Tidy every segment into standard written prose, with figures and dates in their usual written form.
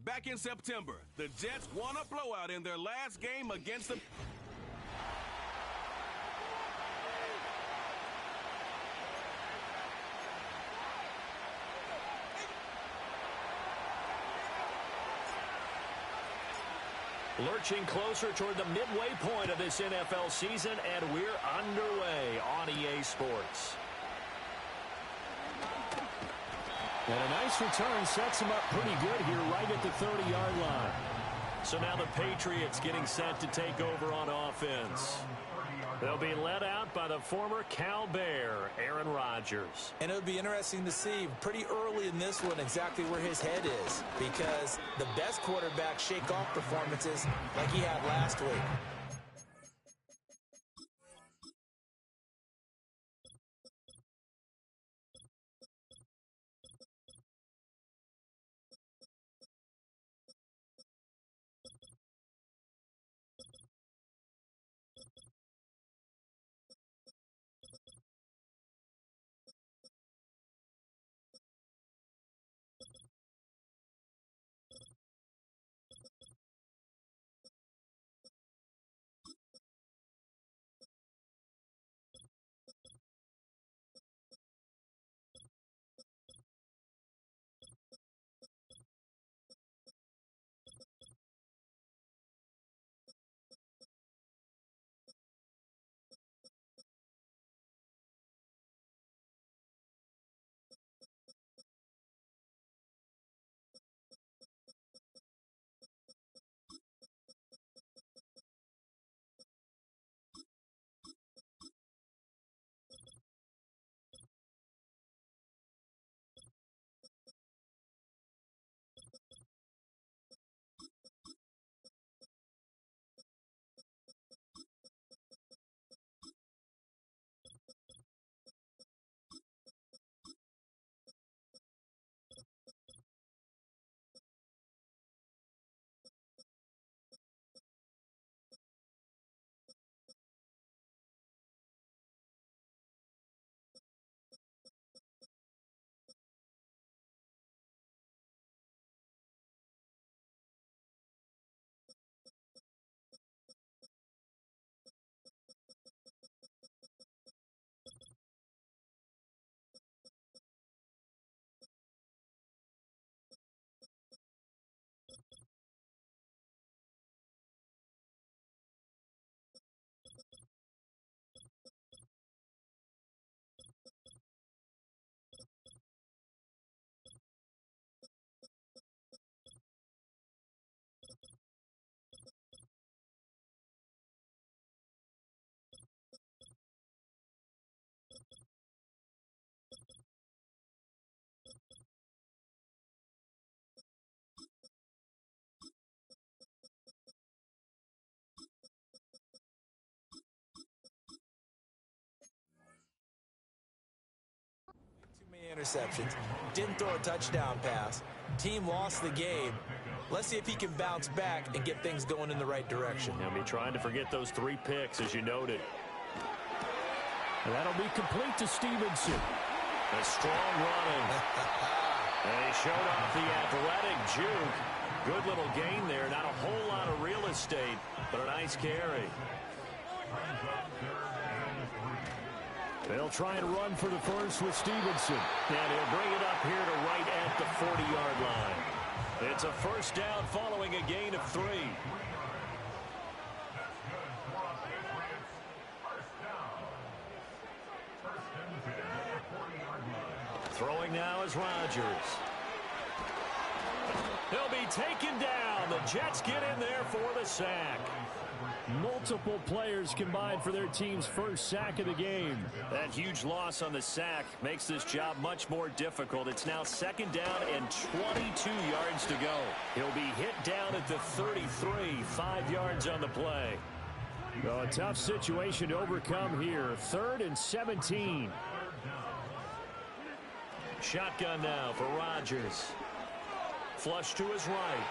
Back in September, the Jets won a blowout in their last game against the... Lurching closer toward the midway point of this NFL season, and we're underway on EA Sports. And a nice return sets him up pretty good here right at the 30-yard line. So now the Patriots getting set to take over on offense. They'll be led out by the former Cal Bear, Aaron Rodgers. And it would be interesting to see pretty early in this one exactly where his head is, because the best quarterbacks shake off performances like he had last week. Interceptions, didn't throw a touchdown pass. Team lost the game. Let's see if he can bounce back and get things going in the right direction. He'll be trying to forget those 3 picks, as you noted. And that'll be complete to Stevenson. A strong running. And he showed off the athletic juke. Good little gain there. Not a whole lot of real estate, but a nice carry. They'll try and run for the first with Stevenson. And he'll bring it up here to right at the 40-yard line. It's a first down following a gain of 3. Throwing now is Rodgers. He'll be taken down. The Jets get in there for the sack. Multiple players combined for their team's first sack of the game. That huge loss on the sack makes this job much more difficult. It's now 2nd down and 22 yards to go. He'll be hit down at the 33, 5 yards on the play. Well, a tough situation to overcome here. 3rd and 17. Shotgun now for Rodgers. Flush to his right.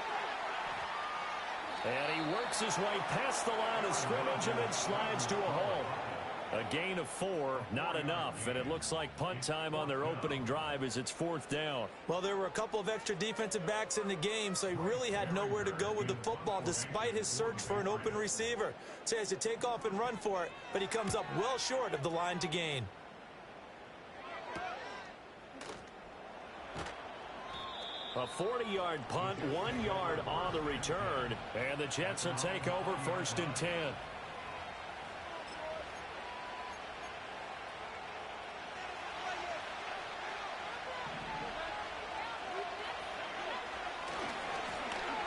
And he works his way past the line of scrimmage and then slides to a hole. A gain of 4, not enough, and it looks like punt time on their opening drive as it's 4th down. Well, there were a couple of extra defensive backs in the game, so he really had nowhere to go with the football despite his search for an open receiver. So he has to take off and run for it, but he comes up well short of the line to gain. A 40-yard punt, 1 yard on the return, and the Jets will take over 1st and 10.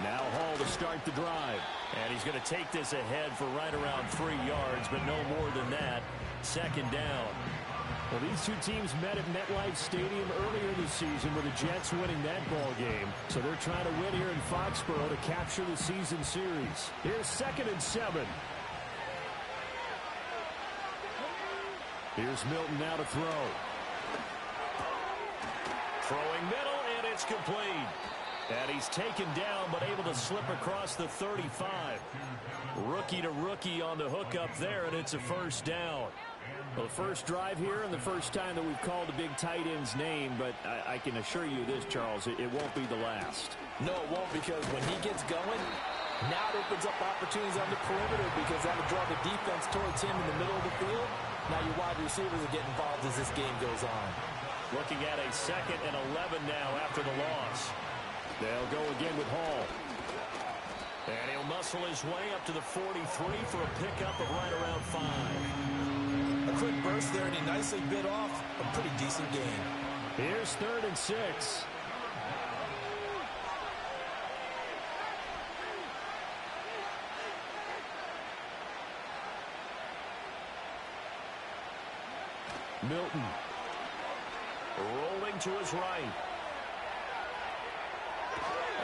Now Hall to start the drive. And he's going to take this ahead for right around 3 yards, but no more than that. 2nd down. Well, these two teams met at MetLife Stadium earlier this season with the Jets winning that ball game. So they're trying to win here in Foxborough to capture the season series. Here's 2nd and 7. Here's Milton now to throw. Throwing middle, and it's complete. And he's taken down, but able to slip across the 35. Rookie to rookie on the hookup there, and it's a 1st down. Well, the first drive here and the first time that we've called a big tight end's name, but I can assure you this, Charles, it won't be the last. No, it won't, because when he gets going, now it opens up opportunities on the perimeter because that will draw the defense towards him in the middle of the field. Now your wide receivers will get involved as this game goes on. Looking at a 2nd and 11 now after the loss. They'll go again with Hall. And he'll muscle his way up to the 43 for a pickup of right around 5. A quick burst there, and he nicely bit off a pretty decent gain. Here's 3rd and 6. Milton. Rolling to his right.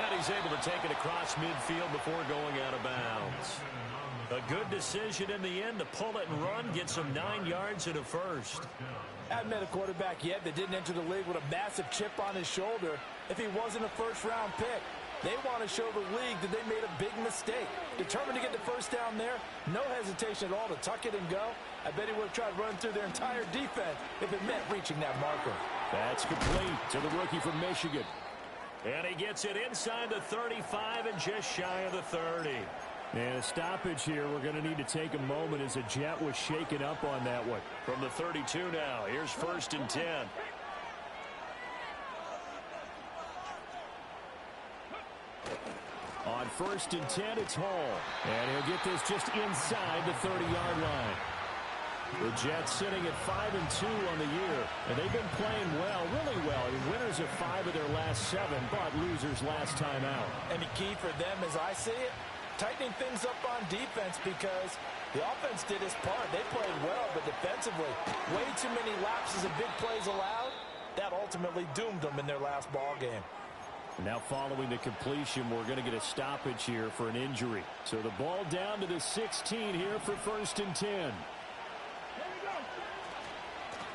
And he's able to take it across midfield before going out of bounds. A good decision in the end to pull it and run, get some 9 yards and a 1st. I haven't met a quarterback yet that didn't enter the league with a massive chip on his shoulder if he wasn't a 1st-round pick. They want to show the league that they made a big mistake. Determined to get the 1st down there, no hesitation at all to tuck it and go. I bet he would have tried running through their entire defense if it meant reaching that marker. That's complete to the rookie from Michigan. And he gets it inside the 35 and just shy of the 30. And a stoppage here. We're going to need to take a moment as a Jet was shaken up on that one. From the 32 now, here's 1st and 10. On 1st and 10, it's Hall. And he'll get this just inside the 30-yard line. The Jets sitting at 5-2 on the year. And they've been playing well, really well. Winners of 5 of their last 7, but losers last time out. And the key for them, as I see it, tightening things up on defense, because the offense did its part. They played well, but defensively, way too many lapses of big plays allowed. That ultimately doomed them in their last ball game. Now following the completion, we're going to get a stoppage here for an injury. So the ball down to the 16 here for 1st and 10.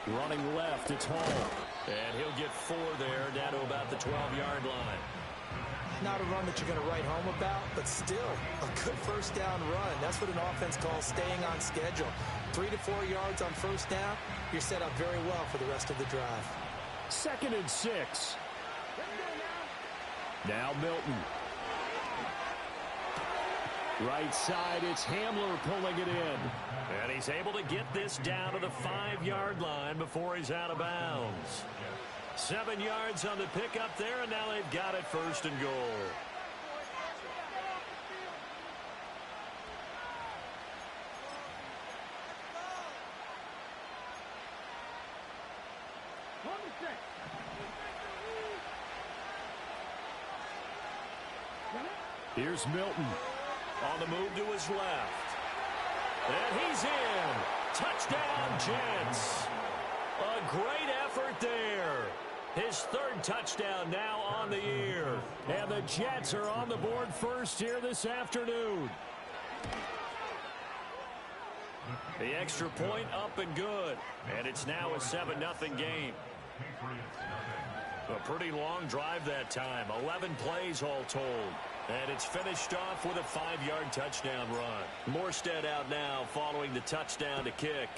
Running left, it's Hall. And he'll get 4 there, down to about the 12-yard line. Not a run that you're going to write home about, but still a good 1st down run. That's what an offense calls staying on schedule. 3 to 4 yards on 1st down, you're set up very well for the rest of the drive. 2nd and 6. Now Milton. Right side, it's Hamler pulling it in. And he's able to get this down to the 5-yard line before he's out of bounds. 7 yards on the pickup there, and now they've got it 1st and goal. Here's Milton. On the move to his left. And he's in. Touchdown, Jets. A great effort there. His 3rd touchdown now on the year. And the Jets are on the board first here this afternoon. The extra point up and good. And it's now a 7-0 game. A pretty long drive that time. 11 plays all told. And it's finished off with a 5-yard touchdown run. Morstead out now following the touchdown to kick.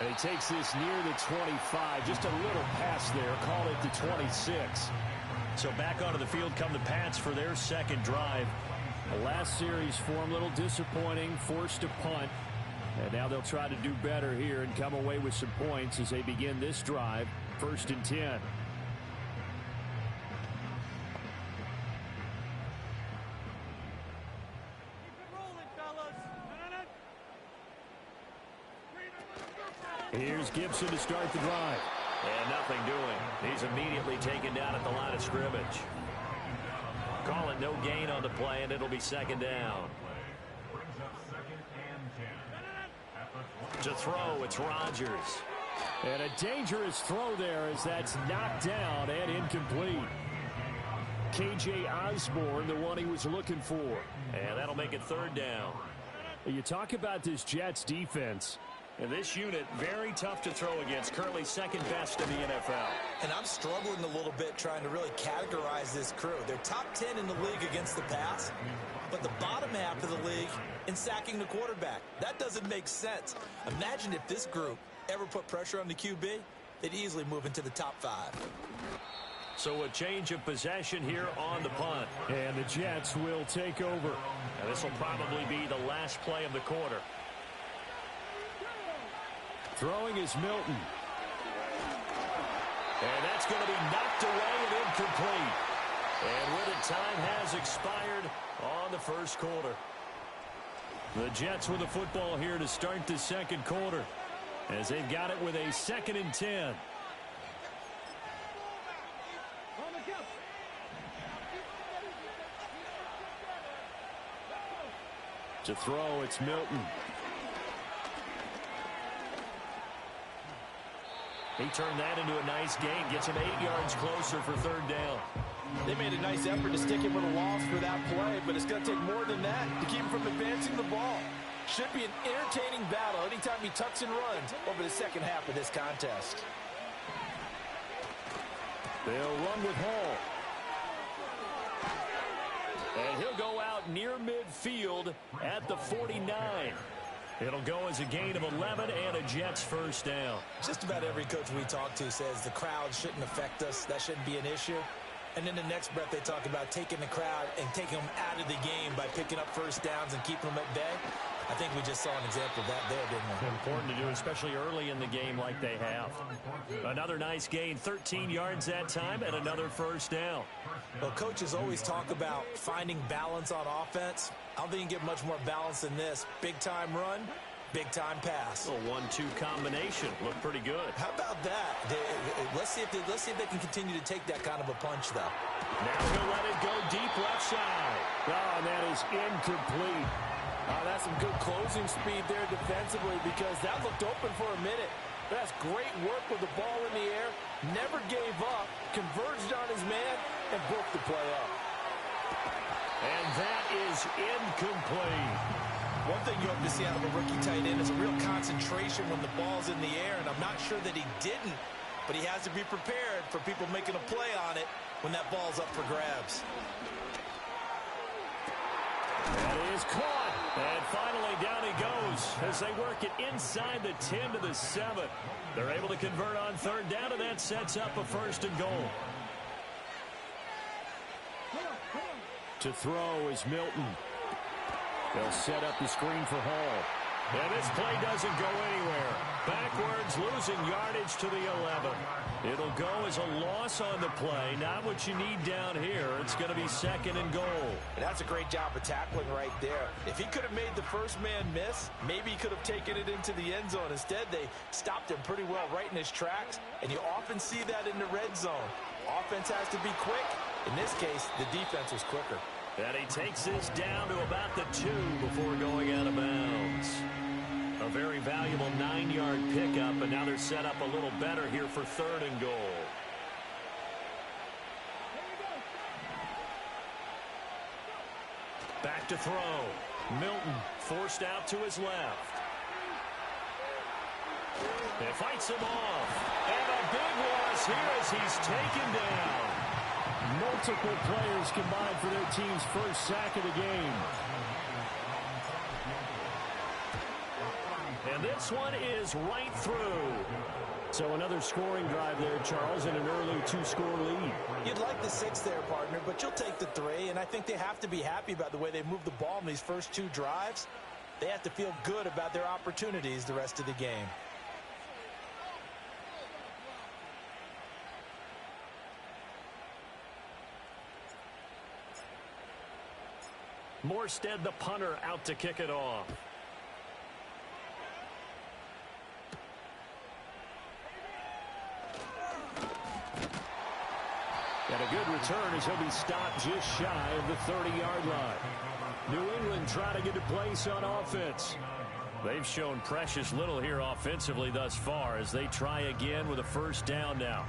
And he takes this near the 25. Just a little pass there. Call it the 26. So back onto the field come the Pats for their second drive. The last series for him, a little disappointing. Forced to punt. And now they'll try to do better here and come away with some points as they begin this drive. 1st and 10. Here's Gibson to start the drive. And nothing doing. He's immediately taken down at the line of scrimmage. Call it no gain on the play, and it'll be 2nd down. To throw, it's Rodgers. And a dangerous throw there as that's knocked down and incomplete. K.J. Osborne, the one he was looking for. And that'll make it 3rd down. You talk about this Jets defense. And this unit, very tough to throw against. Currently 2nd best in the NFL. And I'm struggling a little bit trying to really categorize this crew. They're top 10 in the league against the pass, but the bottom half of the league in sacking the quarterback. That doesn't make sense. Imagine if this group ever put pressure on the QB, they'd easily move into the top 5. So a change of possession here on the punt. And the Jets will take over. And this will probably be the last play of the quarter. Throwing is Milton. And that's going to be knocked away and incomplete. And with it, time has expired on the 1st quarter. The Jets with the football here to start the 2nd quarter, as they've got it with a 2nd and 10. To throw, it's Milton. He turned that into a nice gain. Gets him 8 yards closer for 3rd down. They made a nice effort to stick him with a loss for that play, but it's going to take more than that to keep him from advancing the ball. Should be an entertaining battle anytime he tucks and runs over the 2nd half of this contest. They'll run with Hall. And he'll go out near midfield at the 49. It'll go as a gain of 11 and a Jets 1st down. Just about every coach we talk to says the crowd shouldn't affect us. That shouldn't be an issue. And in the next breath, they talk about taking the crowd and taking them out of the game by picking up 1st downs and keeping them at bay. I think we just saw an example of that there, didn't we? Important to do, especially early in the game like they have. Another nice gain, 13 yards that time, and another 1st down. Well, coaches always talk about finding balance on offense. I don't think you can get much more balance than this. Big-time run, big-time pass. A 1-2 combination. Looked pretty good. How about that? Let's see if they can continue to take that kind of a punch, though. Now he'll let it go deep left side. Oh, and that is incomplete. That's some good closing speed there defensively because that looked open for a minute. That's great work with the ball in the air. Never gave up, converged on his man, and broke the play up. And that is incomplete. One thing you hope to see out of a rookie tight end is a real concentration when the ball's in the air, and I'm not sure that he didn't, but he has to be prepared for people making a play on it when that ball's up for grabs. That is caught. And finally down he goes as they work it inside the 10 to the 7. They're able to convert on 3rd down, and that sets up a 1st and goal. To throw is Milton. They'll set up the screen for Hall. And this play doesn't go anywhere. Backwards, losing yardage to the 11. It'll go as a loss on the play. Not what you need down here. It's going to be 2nd and goal. And that's a great job of tackling right there. If he could have made the first man miss, maybe he could have taken it into the end zone. Instead, they stopped him pretty well right in his tracks. And you often see that in the red zone. Offense has to be quick. In this case, the defense was quicker. And he takes this down to about the 2 before going out of bounds. A very valuable 9-yard pickup, and now they're set up a little better here for 3rd and goal. Back to throw. Milton forced out to his left. It fights him off. And a big loss here as he's taken down. Multiple players combined for their team's 1st sack of the game. And This one is right through. So another scoring drive there, Charles, and an early 2-score lead. You'd like the 6 there, partner, but you'll take the 3, and I think they have to be happy about the way they moved the ball in these first 2 drives. They have to feel good about their opportunities the rest of the game. Morstead, the punter, out to kick it off. And a good return as he'll be stopped just shy of the 30-yard line. New England trying to get a place on offense. They've shown precious little here offensively thus far as they try again with a first down now.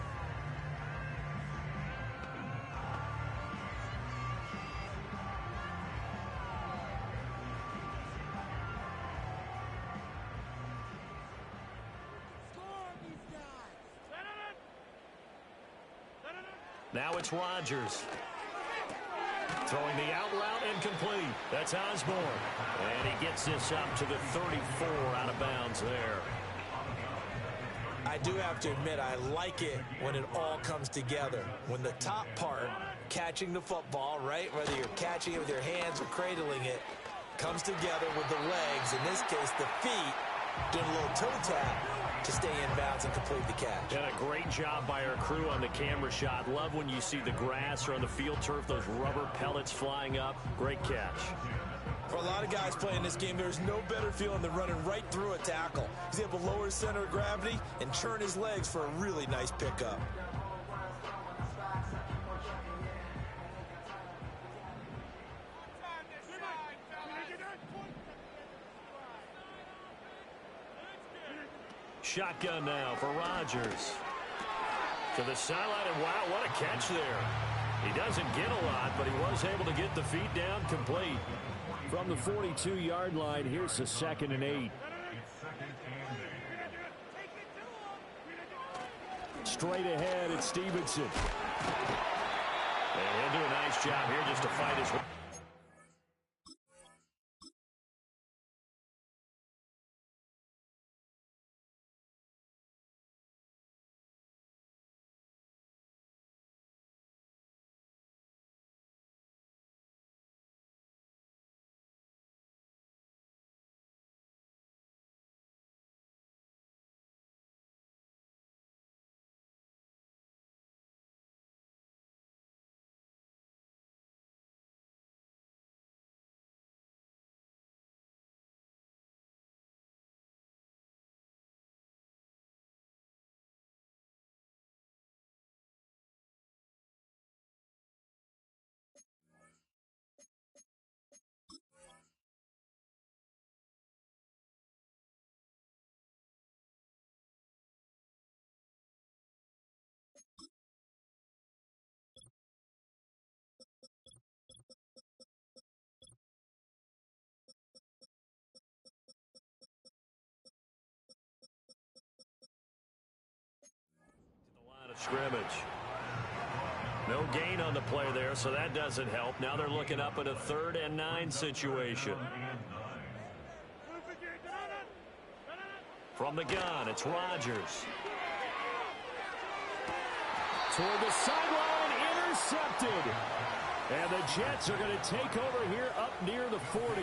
Now it's Rodgers. Throwing the out route incomplete. That's Osborne. And he gets this up to the 34 out of bounds there. I do have to admit, I like it when it all comes together. When the top part, catching the football, right, whether you're catching it with your hands or cradling it, comes together with the legs, in this case the feet, doing a little toe tap to stay in bounds and complete the catch. And a great job by our crew on the camera shot. Love when you see the grass or on the field turf, those rubber pellets flying up. Great catch. For a lot of guys playing this game, there's no better feeling than running right through a tackle. He's able to lower his center of gravity and churn his legs for a really nice pickup. Shotgun now for Rodgers. To the sideline, and wow, what a catch there. He doesn't get a lot, but he was able to get the feet down complete. From the 42-yard line, here's the 2nd and 8. Straight ahead, it's Stevenson. And he'll do a nice job here just to fight his way. Scrimmage. No gain on the play there, so that doesn't help. Now they're looking up at a 3rd and 9 situation. From the gun, it's Rodgers. Toward the sideline, intercepted. And the Jets are going to take over here up near the 40.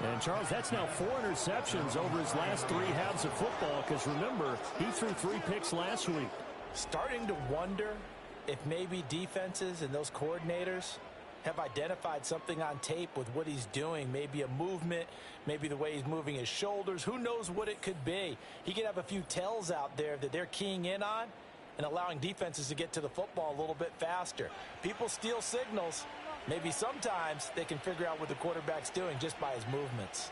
And, Charles, that's now 4 interceptions over his last 3 halves of football, because, remember, he threw 3 picks last week. Starting to wonder if maybe defenses and those coordinators have identified something on tape with what he's doing. Maybe a movement, maybe the way he's moving his shoulders. Who knows what it could be? He could have a few tells out there that they're keying in on and allowing defenses to get to the football a little bit faster. People steal signals. Maybe sometimes they can figure out what the quarterback's doing just by his movements.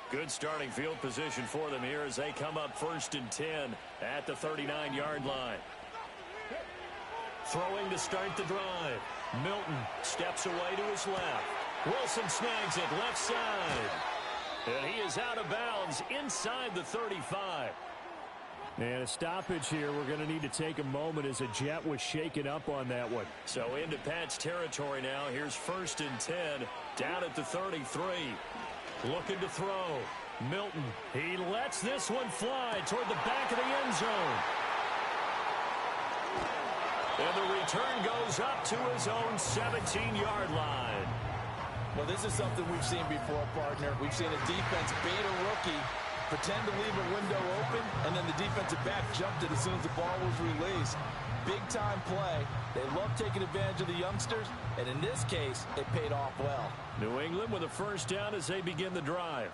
Good starting field position for them here as they come up 1st and 10 at the 39-yard line. Throwing to start the drive. Milton steps away to his left. Wilson snags it left side. And he is out of bounds inside the 35. And a stoppage here. We're going to need to take a moment as a Jet was shaken up on that one. So into Pat's territory now. Here's 1st and 10 down at the 33. Looking to throw. Milton. He lets this one fly toward the back of the end zone. And the return goes up to his own 17-yard line. Well, this is something we've seen before, partner. We've seen a defense bait a rookie, pretend to leave a window open, and then the defensive back jumped it as soon as the ball was released. Big-time play. They love taking advantage of the youngsters, and in this case, it paid off well. New England with a 1st down as they begin the drive.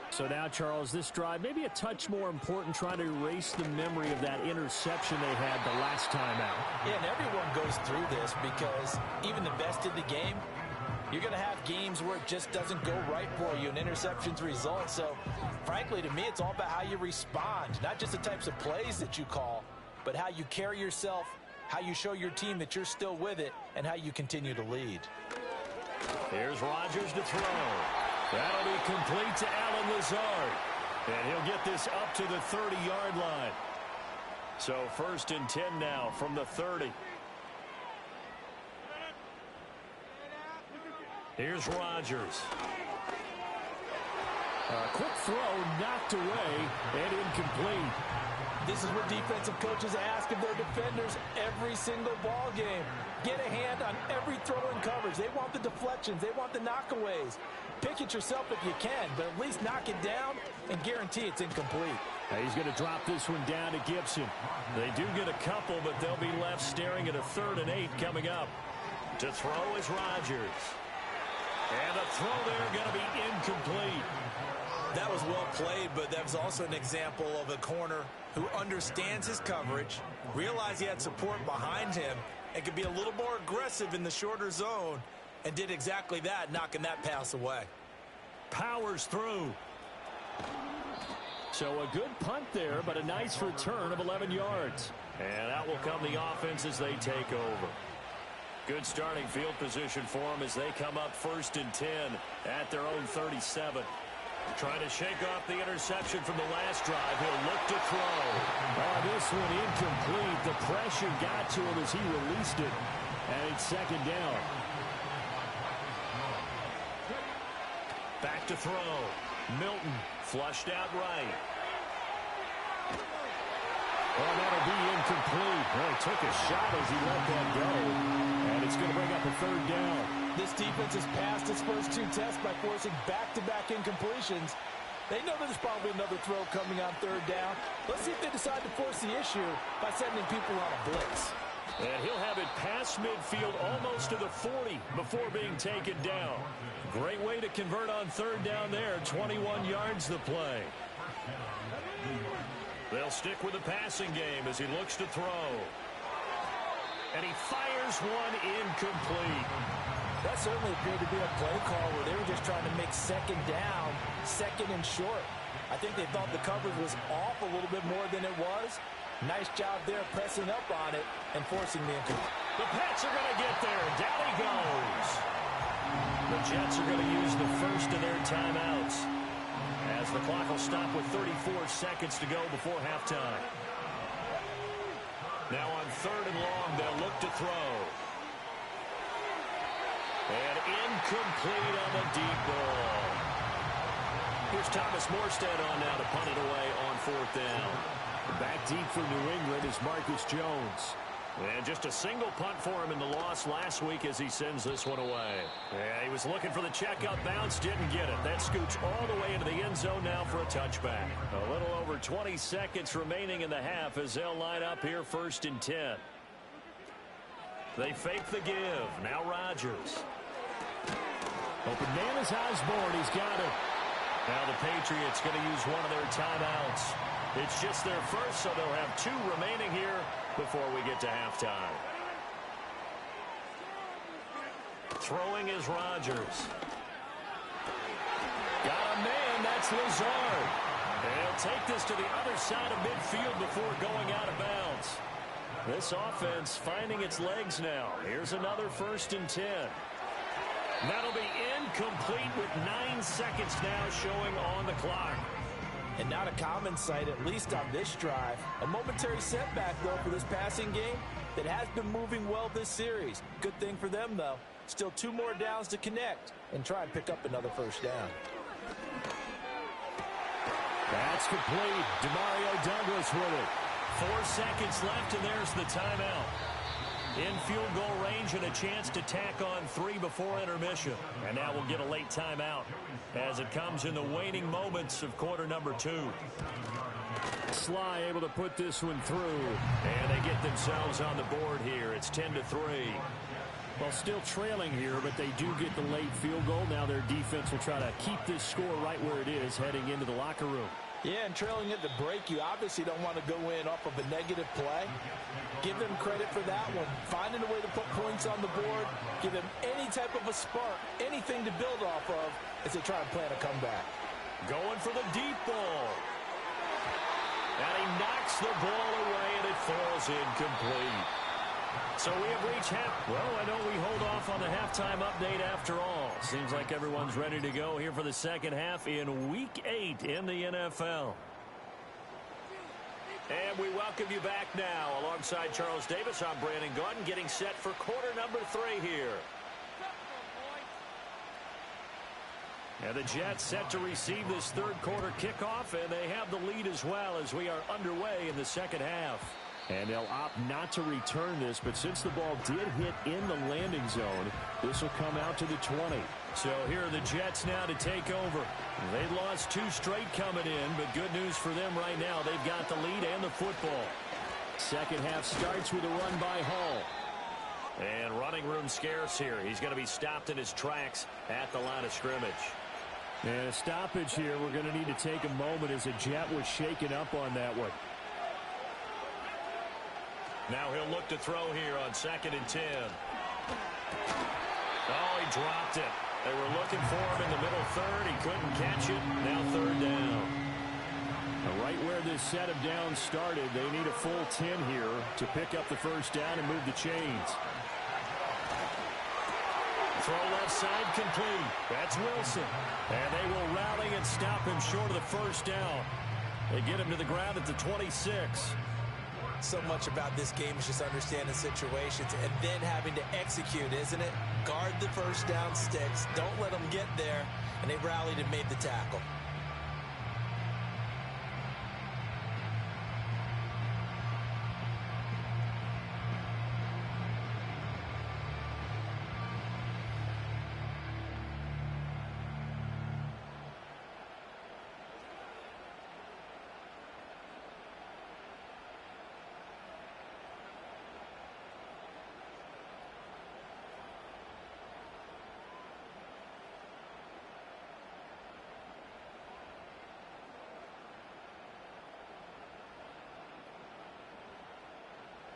So now, Charles, this drive maybe a touch more important, trying to erase the memory of that interception they had the last time out. Yeah, and everyone goes through this because even the best in the game, you're going to have games where it just doesn't go right for you and interceptions result. So, frankly, to me, it's all about how you respond, not just the types of plays that you call, but how you carry yourself, how you show your team that you're still with it, and how you continue to lead. Here's Rodgers to throw. That'll be complete to Allen Lazard. And he'll get this up to the 30-yard line. So 1st and 10 now from the 30. Here's Rodgers. A quick throw knocked away and incomplete. This is what defensive coaches ask of their defenders every single ball game. Get a hand on every throw in coverage. They want the deflections. They want the knockaways. Pick it yourself if you can, but at least knock it down and guarantee it's incomplete. He's going to drop this one down to Gibson. They do get a couple, but they'll be left staring at a 3rd and 8 coming up. To throw is Rodgers. And the throw there going to be incomplete. That was well played, but that was also an example of a corner who understands his coverage, realized he had support behind him, and could be a little more aggressive in the shorter zone, and did exactly that, knocking that pass away. Powers through. So a good punt there, but a nice return of 11 yards. And out will come the offense as they take over. Good starting field position for them as they come up 1st and 10 at their own 37. Trying to shake off the interception from the last drive. He'll look to throw. This one incomplete. The pressure got to him as he released it. And it's 2nd down. Back to throw. Milton flushed out right. Oh, that'll be incomplete. Well, he took a shot as he let that go. And it's going to bring up a 3rd down. This defense has passed its first 2 tests by forcing back-to-back incompletions. They know there's probably another throw coming on 3rd down. Let's see if they decide to force the issue by sending people on a blitz. And he'll have it past midfield almost to the 40 before being taken down. Great way to convert on 3rd down there. 21 yards the play. They'll stick with the passing game as he looks to throw. And he fires one incomplete. That certainly appeared to be a play call where they were just trying to make 2nd down, 2nd and short. I think they thought the coverage was off a little bit more than it was. Nice job there pressing up on it and forcing the incomplete. The Pats are going to get there. Down he goes. The Jets are going to use the first of their timeouts as the clock will stop with 34 seconds to go before halftime. Now on 3rd and long, they'll look to throw. And incomplete on the deep ball. Here's Thomas Morstead on now to punt it away on 4th down. Back deep for New England is Marcus Jones. And just a single punt for him in the loss last week as he sends this one away. Yeah, he was looking for the checkup bounce, didn't get it. That scoots all the way into the end zone now for a touchback. A little over 20 seconds remaining in the half as they'll line up here 1st and 10. They fake the give. Now Rodgers. Open man is Osborne. He's got it. Now the Patriots going to use one of their timeouts. It's just their first, so they'll have 2 remaining here before we get to halftime. Throwing is Rodgers. Got a man, that's Lazard. They'll take this to the other side of midfield before going out of bounds. This offense finding its legs now. Here's another 1st and 10. That'll be incomplete with 9 seconds now showing on the clock. And not a common sight, at least on this drive. A momentary setback, though, for this passing game that has been moving well this series. Good thing for them, though. Still 2 more downs to connect and try and pick up another first down. That's complete. Demario Douglas with it. 4 seconds left, and there's the timeout. In field goal range and a chance to tack on 3 before intermission. And now we'll get a late timeout as it comes in the waning moments of quarter number 2. Sly able to put this one through. And they get themselves on the board here. It's 10-3. Well, still trailing here, but they do get the late field goal. Now their defense will try to keep this score right where it is heading into the locker room. Yeah, and trailing at the break, you obviously don't want to go in off of a negative play. Give them credit for that one. Finding a way to put points on the board. Give them any type of a spark, anything to build off of as they try and plan a comeback. Going for the deep ball. And he knocks the ball away, and it falls incomplete. So we have reached half. Well, I know we hold off on the halftime update after all. Seems like everyone's ready to go here for the second half in Week 8 in the NFL. And we welcome you back now. Alongside Charles Davis, I'm Brandon Gaudin, getting set for quarter number 3 here. And the Jets set to receive this third quarter kickoff, and they have the lead as well as we are underway in the second half. And they'll opt not to return this, but since the ball did hit in the landing zone, this will come out to the 20. So here are the Jets now to take over. They've lost 2 straight coming in, but good news for them right now. They've got the lead and the football. Second half starts with a run by Hall. And running room scarce here. He's going to be stopped in his tracks at the line of scrimmage. And a stoppage here. We're going to need to take a moment as a Jet was shaken up on that one. Now he'll look to throw here on 2nd and 10. Oh, he dropped it. They were looking for him in the middle third. He couldn't catch it. Now 3rd down. Right where this set of downs started, they need a full 10 here to pick up the first down and move the chains. Throw left side complete. That's Wilson. And they will rally and stop him short of the first down. They get him to the ground at the 26. So much about this game is just understanding situations and then having to execute, isn't it? Guard the first down sticks. Don't let them get there. And they rallied and made the tackle.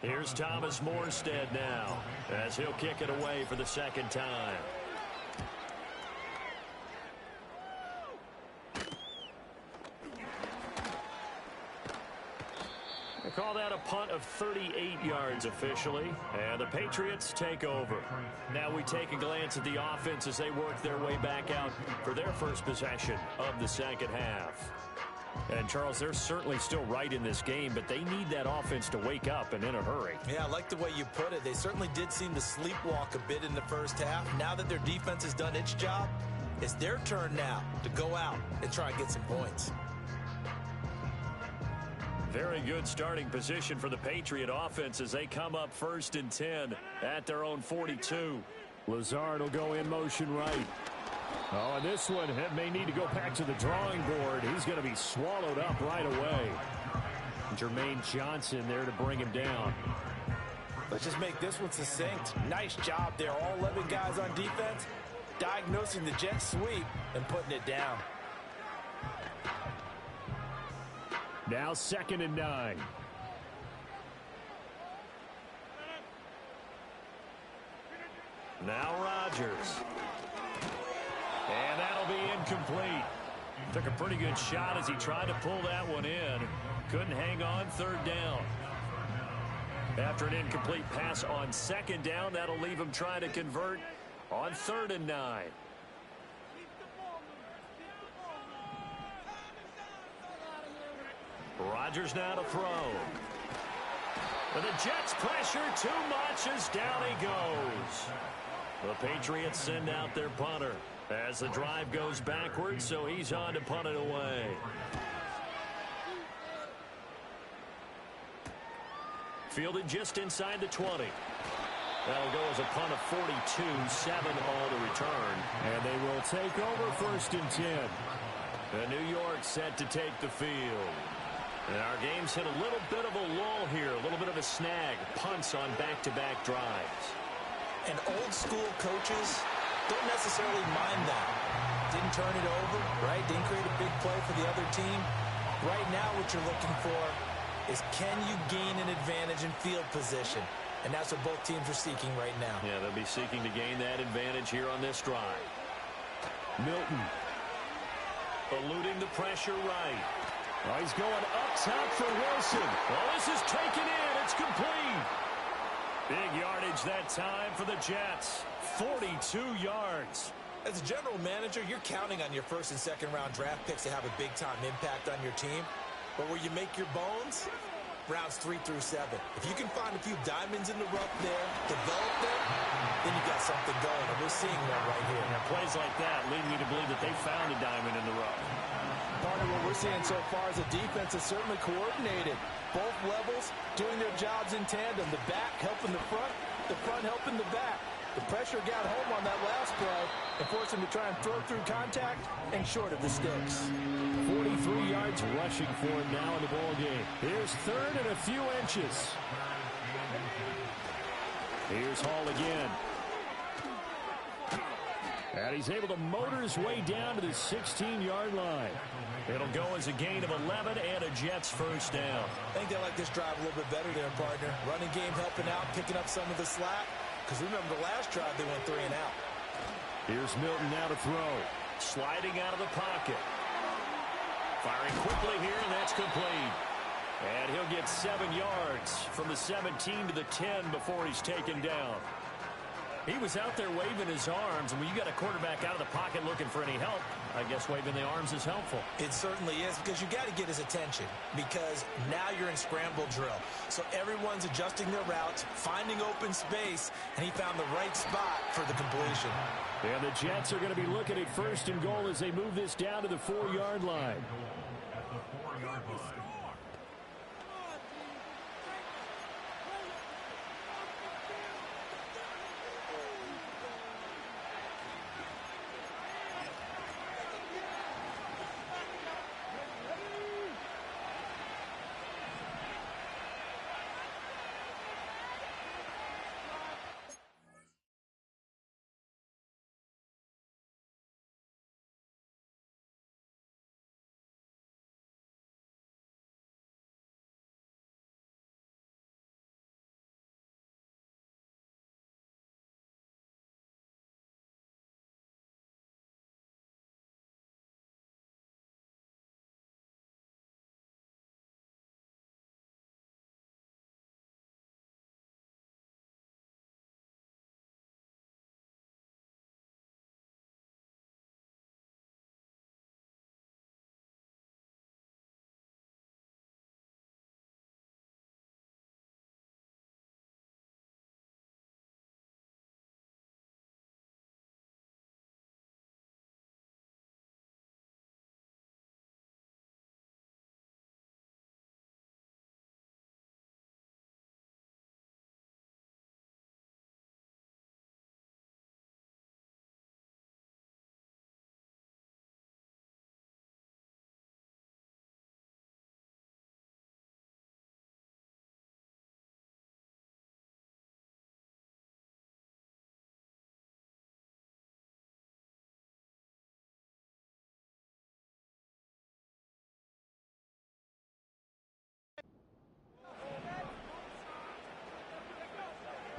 Here's Thomas Morstead now as he'll kick it away for the second time. They call that a punt of 38 yards officially, and the Patriots take over. Now we take a glance at the offense as they work their way back out for their first possession of the second half. And, Charles, they're certainly still right in this game, but they need that offense to wake up and in a hurry. Yeah, I like the way you put it. They certainly did seem to sleepwalk a bit in the first half. Now that their defense has done its job, it's their turn now to go out and try and get some points. Very good starting position for the Patriot offense as they come up 1st and 10 at their own 42. Lazard will go in motion right. Oh, and this one may need to go back to the drawing board. He's going to be swallowed up right away. Jermaine Johnson there to bring him down. Let's just make this one succinct. Nice job there. All 11 guys on defense diagnosing the jet sweep and putting it down. Now 2nd and 9. Now Rodgers. And that'll be incomplete. Took a pretty good shot as he tried to pull that one in. Couldn't hang on 3rd down. After an incomplete pass on 2nd down, that'll leave him trying to convert on 3rd and 9. Rodgers now to throw. And the Jets pressure too much as down he goes. The Patriots send out their punter as the drive goes backwards, so he's on to punt it away. Fielded just inside the 20. That'll go as a punt of 42, 7 all to return. And they will take over 1st and 10. And New York set to take the field. And our game's hit a little bit of a lull here, a little bit of a snag. Punts on back-to-back drives. And old-school coaches don't necessarily mind that. Didn't turn it over, right? Didn't create a big play for the other team. Right now what you're looking for is can you gain an advantage in field position? And that's what both teams are seeking right now. Yeah, they'll be seeking to gain that advantage here on this drive. Milton. Eluding the pressure right. Oh, he's going up top for Wilson. Oh, this is taken in. It's complete. Big yardage that time for the Jets. 42 yards. As a general manager, you're counting on your 1st and 2nd round draft picks to have a big-time impact on your team. But where you make your bones, rounds 3 through 7. If you can find a few diamonds in the rough there, develop them, then you got something going. And we're seeing one right here. Now, plays like that lead me to believe that they found a diamond in the rough. Part of what we're seeing so far is the defense is certainly coordinated. Both levels doing their jobs in tandem. The back helping the front helping the back. The pressure got home on that last play and forced him to try and throw through contact and short of the sticks. 43 yards rushing for him now in the ball game. Here's 3rd and a few inches. Here's Hall again. And he's able to motor his way down to the 16-yard line. It'll go as a gain of 11 and a Jets 1st down. I think they like this drive a little bit better there, partner. Running game helping out, picking up some of the slack. Because remember the last drive they went 3 and out. Here's Milton now to throw. Sliding out of the pocket. Firing quickly here, and that's complete. And he'll get 7 yards from the 17 to the 10 before he's taken down. He was out there waving his arms, and when you got a quarterback out of the pocket looking for any help, I guess waving the arms is helpful. It certainly is, because you got to get his attention, because now you're in scramble drill. So everyone's adjusting their routes, finding open space, and he found the right spot for the completion. And the Jets are going to be looking at 1st and goal as they move this down to the 4-yard line.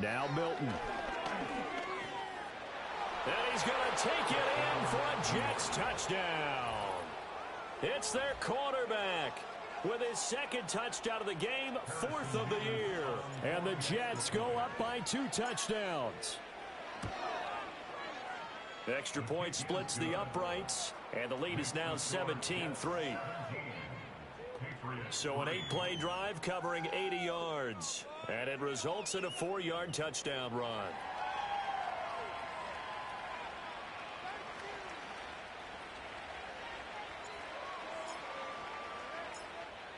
Now Milton. And he's going to take it in for a Jets touchdown. It's their quarterback with his 2nd touchdown of the game, 4th of the year. And the Jets go up by 2 touchdowns. Extra point splits the uprights, and the lead is now 17-3. So an 8-play drive covering 80 yards. And it results in a 4-yard touchdown run.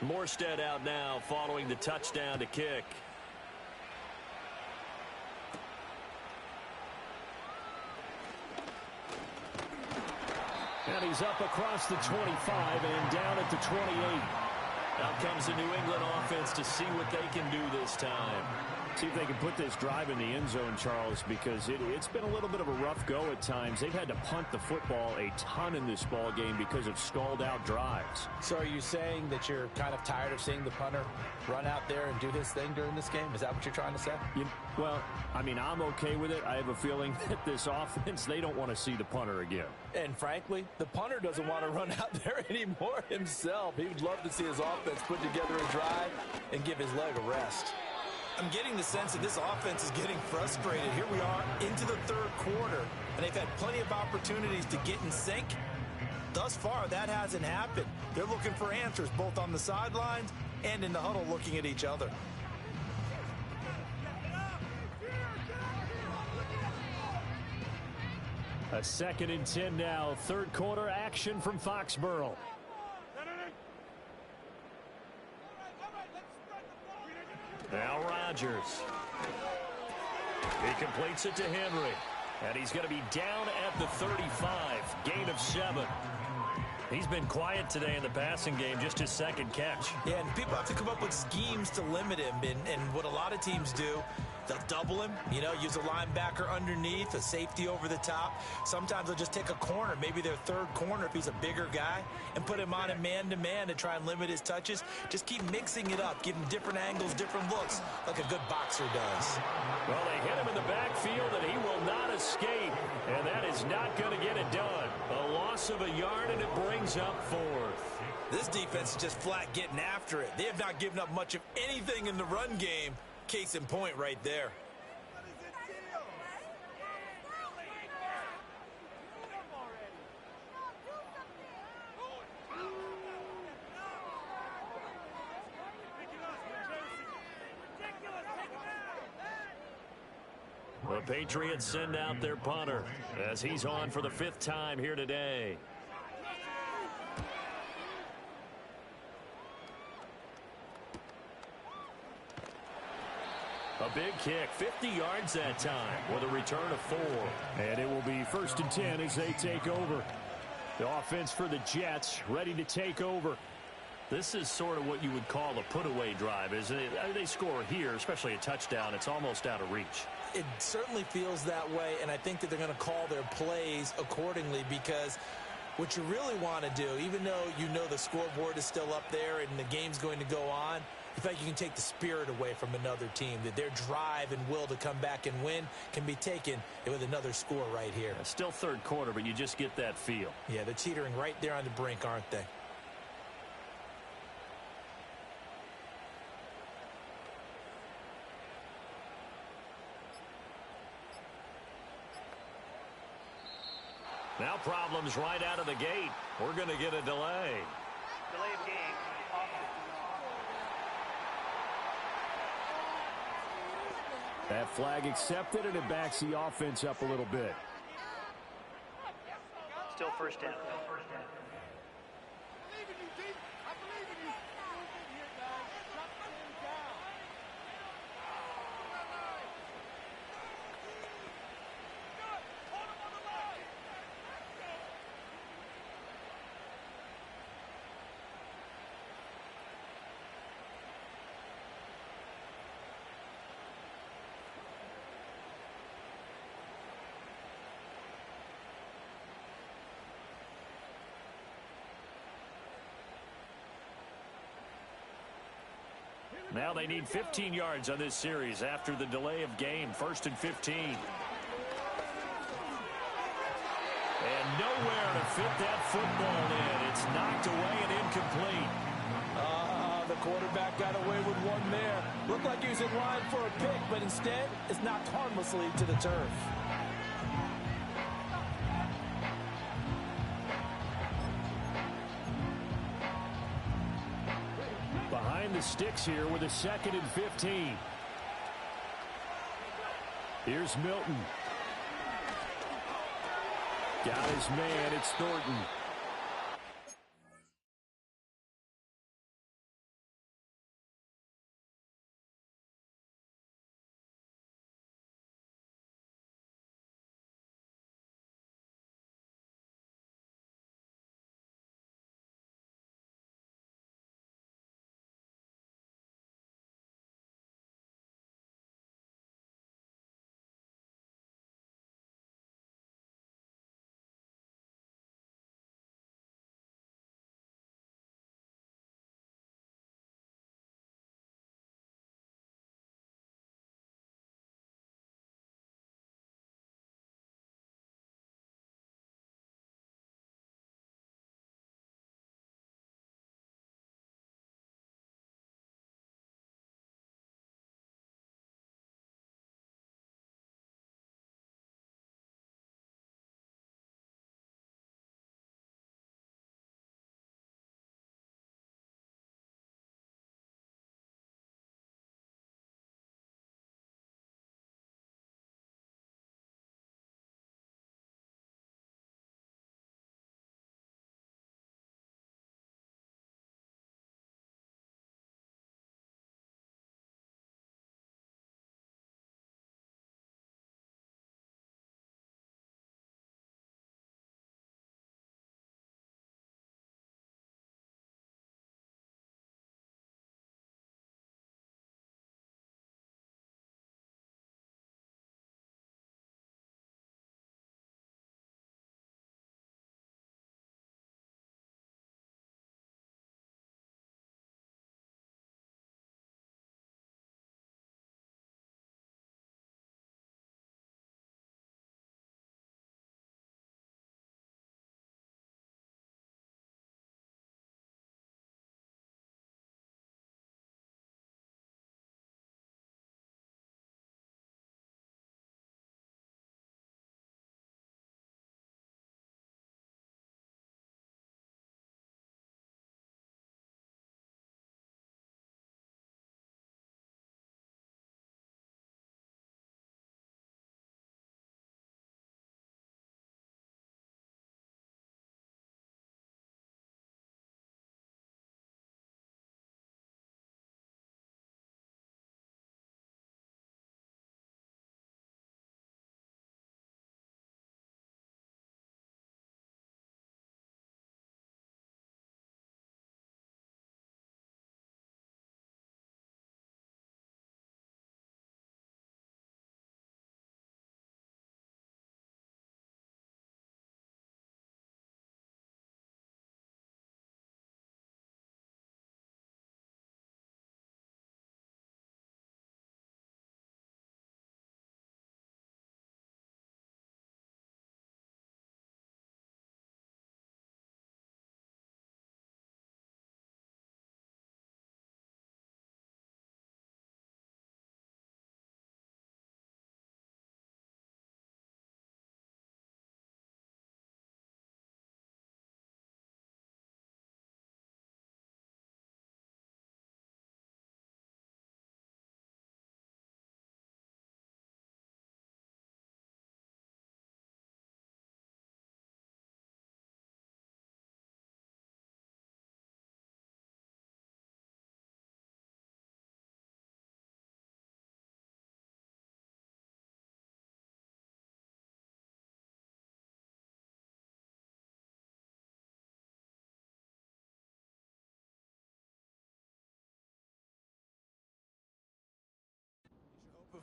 Morstead out now following the touchdown to kick. And he's up across the 25 and down at the 28. Out comes the New England offense to see what they can do this time. See if they can put this drive in the end zone, Charles, because it's been a little bit of a rough go at times. They've had to punt the football a ton in this ball game because of stalled-out drives. So are you saying that you're kind of tired of seeing the punter run out there and do his thing during this game? Is that what you're trying to say? Well, I mean, I'm okay with it. I have a feeling that this offense, they don't want to see the punter again. And frankly, the punter doesn't want to run out there anymore himself. He would love to see his offense put together a drive and give his leg a rest. I'm getting the sense that this offense is getting frustrated. Here we are into the third quarter, and they've had plenty of opportunities to get in sync. Thus far, that hasn't happened. They're looking for answers both on the sidelines and in the huddle looking at each other. A 2nd and 10 now. Third quarter action from Foxborough. Now Rodgers. He completes it to Henry. And he's going to be down at the 35. Gain of 7. He's been quiet today in the passing game, just his second catch. Yeah, and people have to come up with schemes to limit him. And what a lot of teams do, they'll double him, use a linebacker underneath, a safety over the top. Sometimes they'll just take a corner, maybe their third corner if he's a bigger guy, and put him on a man-to-man to try and limit his touches. Just keep mixing it up, give him different angles, different looks, like a good boxer does. Well, they hit him in the backfield, and he will not escape. And that is not going to get it done. A loss of a yard, and it brings up 4th. This defense is just flat getting after it. They have not given up much of anything in the run game. Case in point right there. The Patriots send out their punter as he's on for the 5th time here today. A big kick, 50 yards that time with a return of 4. And it will be 1st and 10 as they take over. The offense for the Jets ready to take over. This is sort of what you would call a put-away drive, isn't it? They score here, especially a touchdown. It's almost out of reach. It certainly feels that way, and I think that they're going to call their plays accordingly, because what you really want to do, even though you know the scoreboard is still up there and the game's going to go on, in fact, you can take the spirit away from another team, that their drive and will to come back and win can be taken with another score right here. Still third quarter, but you just get that feel. Yeah, they're teetering right there on the brink, aren't they? Now problems right out of the gate. We're going to get a delay. Delay of game. That flag accepted, and it backs the offense up a little bit. Still first down. Now they need 15 yards on this series after the delay of game. 1st and 15. And nowhere to fit that football in. It's knocked away and incomplete. The quarterback got away with one there. Looked like he was in line for a pick, but instead it's knocked harmlessly to the turf. the sticks here with a 2nd and 15. Here's Milton. Got his man. It's Thornton.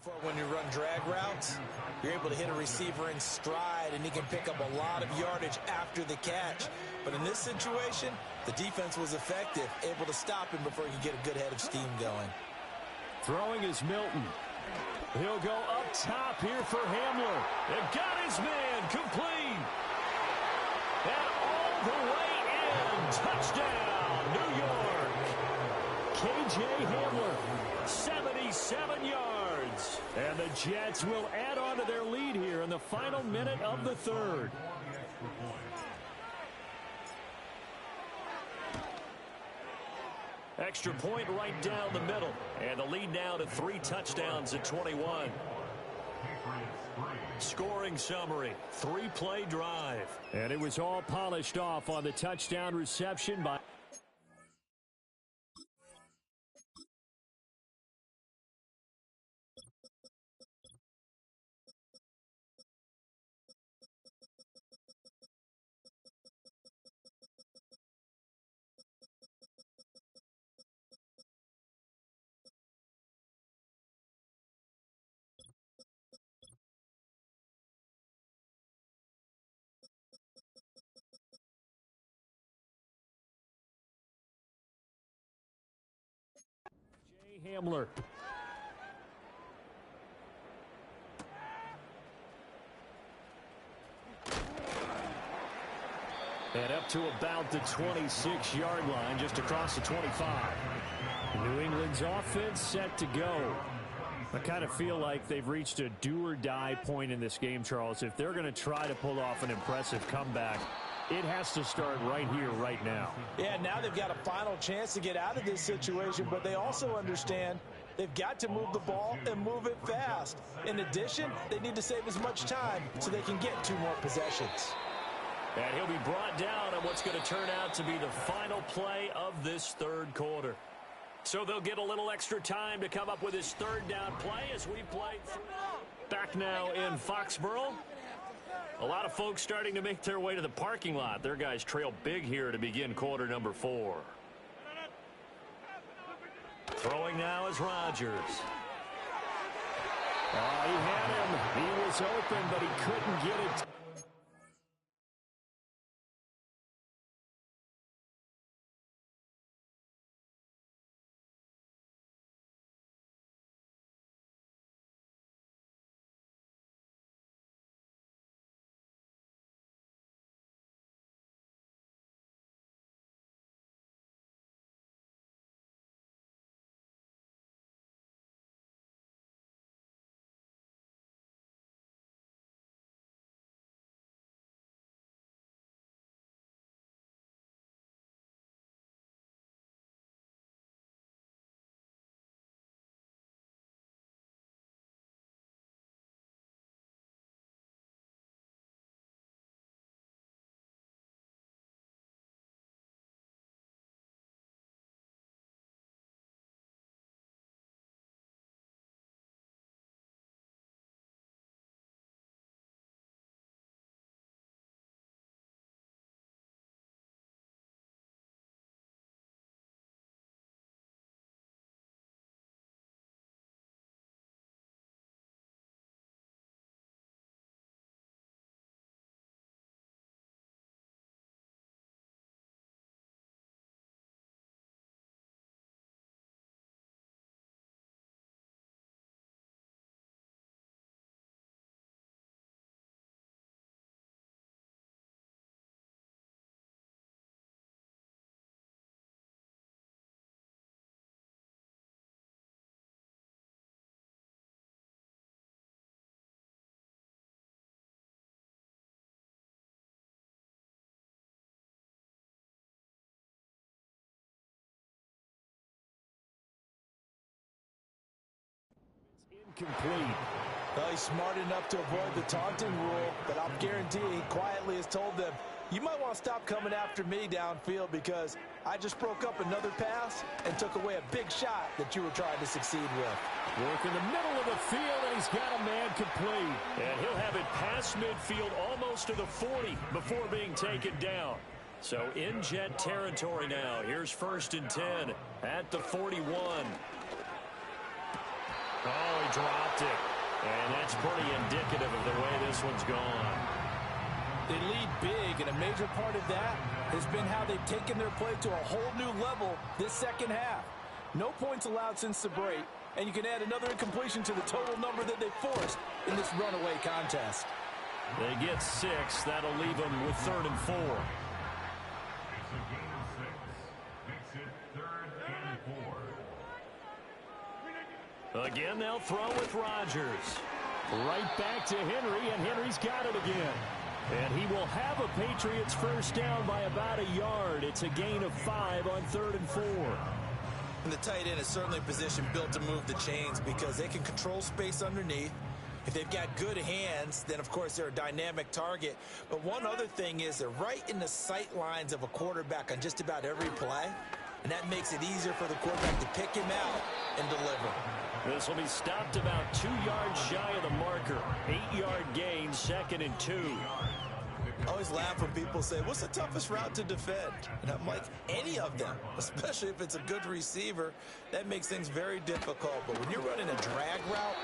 For when you run drag routes, you're able to hit a receiver in stride, and he can pick up a lot of yardage after the catch. But in this situation, the defense was effective, able to stop him before he could get a good head of steam going. Throwing is Milton. He'll go up top here for Hamler. And got his man complete. And all the way in. Touchdown, New York. K.J. Hamler, 77 yards. And the Jets will add on to their lead here in the final minute of the third. Extra point right down the middle. And the lead now to 3 touchdowns at 21. Scoring summary, 3-play drive. And it was all polished off on the touchdown reception by... Hamler. And up to about the 26-yard line, just across the 25. New England's offense set to go. I kind of feel like they've reached a do-or-die point in this game, Charles. If they're going to try to pull off an impressive comeback, it has to start right here, right now. Yeah, now they've got a final chance to get out of this situation, but they also understand they've got to move the ball and move it fast. In addition, they need to save as much time so they can get 2 more possessions. And he'll be brought down on what's going to turn out to be the final play of this 3rd quarter. So they'll get a little extra time to come up with his 3rd down play as we play. Back now in Foxborough. A lot of folks starting to make their way to the parking lot. Their guys trail big here to begin quarter number 4. Throwing now is Rodgers. Oh, he had him. He was open, but he couldn't get it. Incomplete. Well, he's smart enough to avoid the taunting rule, but I'll guarantee he quietly has told them, you might want to stop coming after me downfield because I just broke up another pass and took away a big shot that you were trying to succeed with. Work in the middle of the field, and he's got a man complete. And he'll have it past midfield almost to the 40 before being taken down. So in Jet territory now. Here's 1st and 10 at the 41. Oh, he dropped it. And that's pretty indicative of the way this one's gone. They lead big, and a major part of that has been how they've taken their play to a whole new level this second half. No points allowed since the break, and you can add another incompletion to the total number that they forced in this runaway contest. They get 6. That'll leave them with 3rd and 4. Again, they'll throw with Rodgers. Right back to Henry, and Henry's got it again. And he will have a Patriots first down by about a yard. It's a gain of 5 on 3rd and 4. And the tight end is certainly a position built to move the chains because they can control space underneath. If they've got good hands, then, of course, they're a dynamic target. But one other thing is they're right in the sight lines of a quarterback on just about every play. And that makes it easier for the quarterback to pick him out and deliver. This will be stopped about 2 yards shy of the marker. 8-yard gain, 2nd and 2. I always laugh when people say, what's the toughest route to defend? And I'm like, any of them, especially if it's a good receiver. That makes things very difficult. But when you're running a drag route,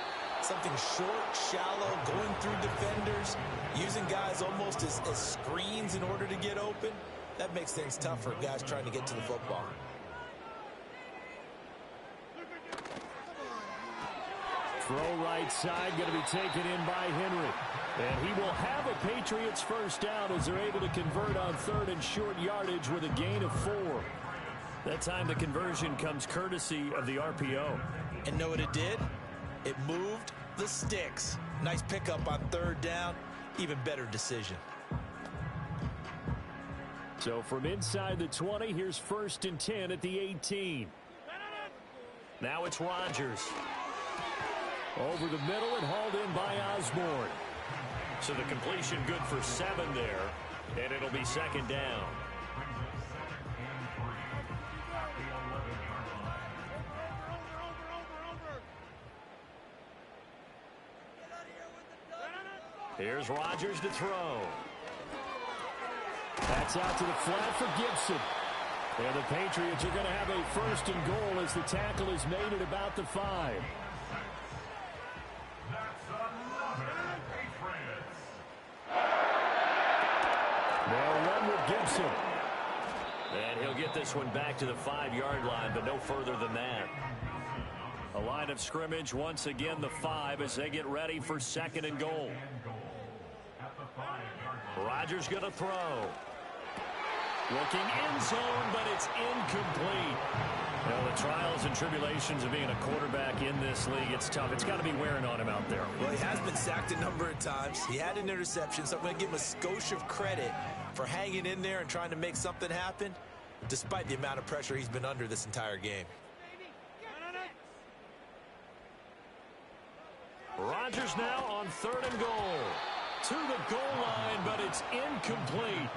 something short, shallow, going through defenders, using guys almost as screens in order to get open, that makes things tough for guys trying to get to the football. Throw right side, going to be taken in by Henry. And he will have a Patriots first down as they're able to convert on 3rd and short yardage with a gain of 4. That time the conversion comes courtesy of the RPO. And know what it did? It moved the sticks. Nice pickup on 3rd down. Even better decision. So from inside the 20, here's 1st and 10 at the 18. Now it's Rodgers. Over the middle and hauled in by Osborne. So the completion good for 7 there, and it'll be 2nd down. Here's Rodgers to throw. That's out to the flat for Gibson. And the Patriots are going to have a 1st and goal as the tackle is made at about the 5. They'll run with Gibson. And he'll get this one back to the 5-yard line, but no further than that. A line of scrimmage, once again the 5 as they get ready for 2nd and goal. Rodgers going to throw. Looking end zone, but it's incomplete. Well, the trials and tribulations of being a quarterback in this league, it's tough. It's got to be wearing on him out there. Well, he has been sacked a number of times. He had an interception, so I'm going to give him a skosh of credit for hanging in there and trying to make something happen, despite the amount of pressure he's been under this entire game. Rodgers now on 3rd and goal. To the goal line, but it's incomplete.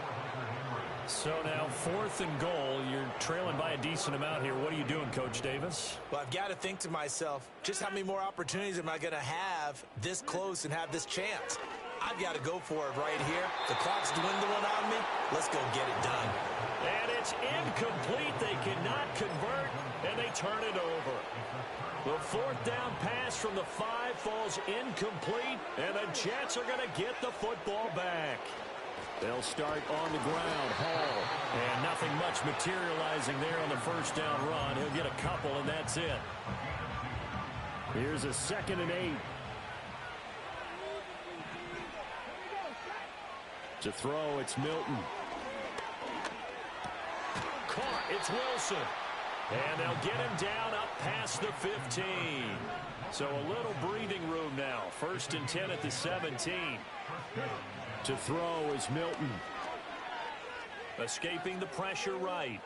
So now 4th and goal. You're trailing by a decent amount here. What are you doing, Coach Davis? Well, I've got to think to myself, just how many more opportunities am I going to have this close and have this chance? I've got to go for it right here. The clock's dwindling on me. Let's go get it done. And it's incomplete. They cannot convert, and they turn it over. The 4th down pass from the 5 falls incomplete, and the Jets are going to get the football back. They'll start on the ground. Hall. And nothing much materializing there on the 1st down run. He'll get a couple, and that's it. Here's a 2nd and 8. To throw, it's Milton. Caught, it's Wilson. And they'll get him down up past the 15. So a little breathing room now. 1st and 10 at the 17. To throw is Milton. Escaping the pressure right.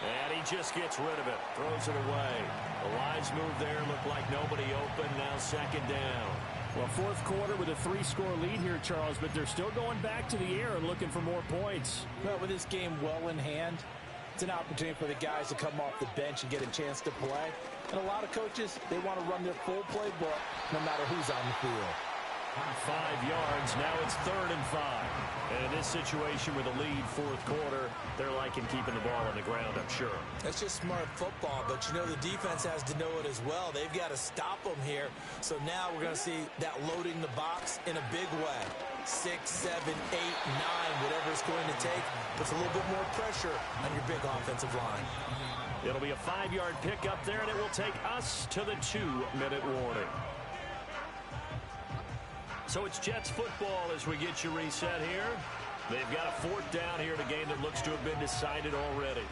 And he just gets rid of it. Throws it away. The lines move there. Look like nobody open. Now 2nd down. Well, 4th quarter with a 3-score lead here, Charles, but they're still going back to the air and looking for more points. Well, with this game well in hand, it's an opportunity for the guys to come off the bench and get a chance to play. And a lot of coaches, they want to run their full playbook no matter who's on the field. 5 yards. Now it's 3rd and 5. And in this situation with a lead 4th quarter, they're liking keeping the ball on the ground, I'm sure. That's just smart football, but you know the defense has to know it as well. They've got to stop them here. So now we're going to see that loading the box in a big way. 6, 7, 8, 9, whatever it's going to take. Puts a little bit more pressure on your big offensive line. It'll be a 5-yard pickup there, and it will take us to the 2-minute warning. So it's Jets football as we get you reset here. They've got a 4th down here in a game that looks to have been decided already.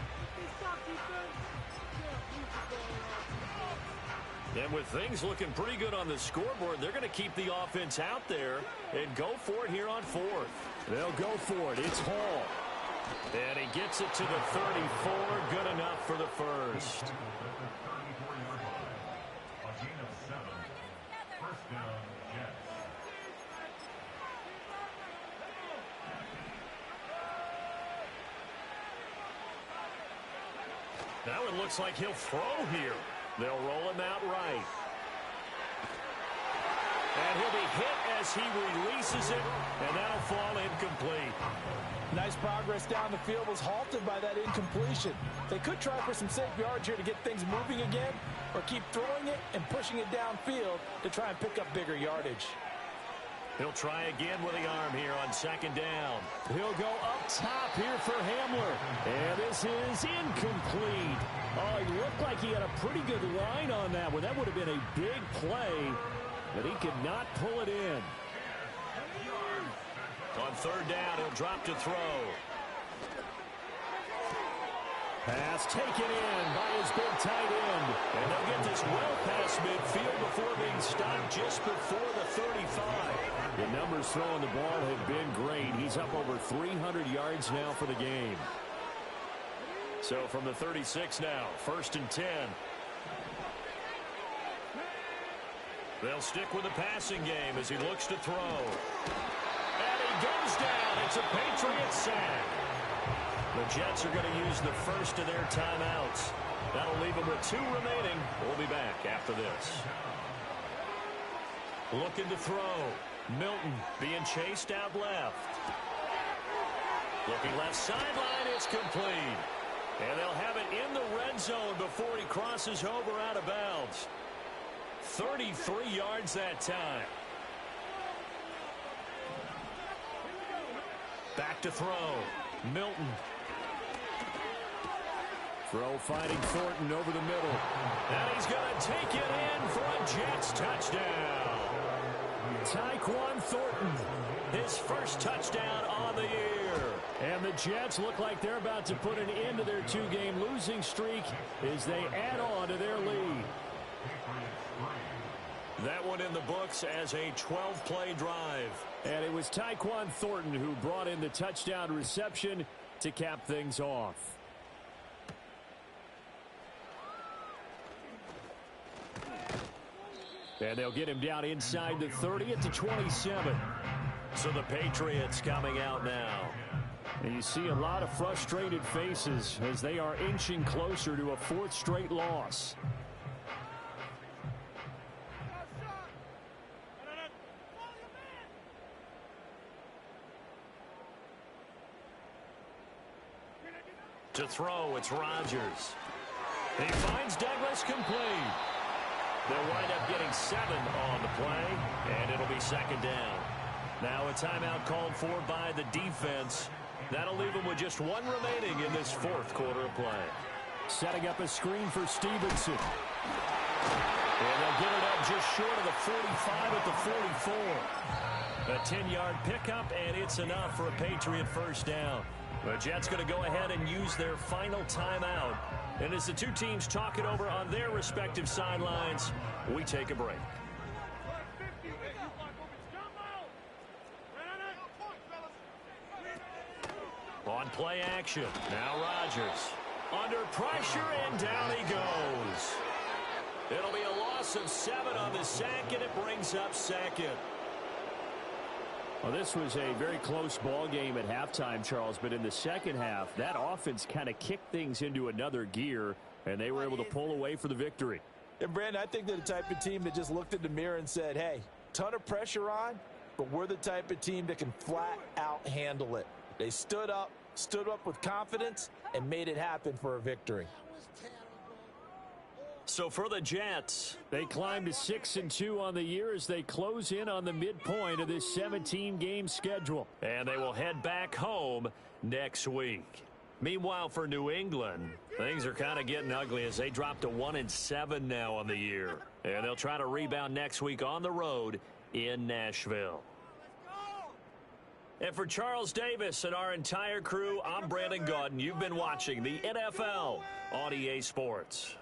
And with things looking pretty good on the scoreboard, they're going to keep the offense out there and go for it here on 4th. They'll go for it. It's Hall. And he gets it to the 34. Good enough for the first. Now it looks like he'll throw here. They'll roll him out right. And he'll be hit as he releases it, and that'll fall incomplete. Nice progress down the field was halted by that incompletion. They could try for some safe yards here to get things moving again, or keep throwing it and pushing it downfield to try and pick up bigger yardage. He'll try again with the arm here on second down. He'll go up top here for Hamler. And this is incomplete. Oh, he looked like he had a pretty good line on that one. That would have been a big play, but he could not pull it in. On third down, he'll drop to throw. Pass taken in by his big tight end. And they'll get this well past midfield before being stopped just before the 35. The numbers throwing the ball have been great. He's up over 300 yards now for the game. So from the 36 now, 1st and 10. They'll stick with the passing game as he looks to throw. And he goes down. It's a Patriots sack. The Jets are going to use the first of their timeouts. That'll leave them with 2 remaining. We'll be back after this. Looking to throw. Milton being chased out left. Looking left sideline. It's complete. And they'll have it in the red zone before he crosses over out of bounds. 33 yards that time. Back to throw. Milton. Throw fighting Thornton over the middle. And he's going to take it in for a Jets touchdown. Tyquan Thornton. His first touchdown on the year. And the Jets look like they're about to put an end to their 2-game losing streak as they add on to their lead. That one in the books as a 12-play drive. And it was Tyquan Thornton who brought in the touchdown reception to cap things off. And they'll get him down inside the 30 at the 27. So the Patriots coming out now. And you see a lot of frustrated faces as they are inching closer to a 4th straight loss. To throw, it's Rodgers. He finds Douglas complete. They'll wind up getting 7 on the play, and it'll be second down. Now a timeout called for by the defense. That'll leave them with just 1 remaining in this 4th quarter of play. Setting up a screen for Stevenson. And they'll get it up just short of the 45 at the 44. A 10-yard pickup, and it's enough for a Patriot first down. The Jets going to go ahead and use their final timeout. And as the 2 teams talk it over on their respective sidelines, we take a break. On play action, now Rodgers. Under pressure, and down he goes. It'll be a loss of 7 on the sack, and it brings up second. Well, this was a very close ball game at halftime, Charles, but in the second half, that offense kind of kicked things into another gear, and they were able to pull away for the victory. And, Brandon, I think they're the type of team that just looked in the mirror and said, hey, ton of pressure on, but we're the type of team that can flat out handle it. They stood up with confidence, and made it happen for a victory. So for the Jets, they climb to 6-2 on the year as they close in on the midpoint of this 17-game schedule. And they will head back home next week. Meanwhile, for New England, things are kind of getting ugly as they drop to 1-7 now on the year. And they'll try to rebound next week on the road in Nashville. And for Charles Davis and our entire crew, I'm Brandon Gaudin. You've been watching the NFL on EA Sports.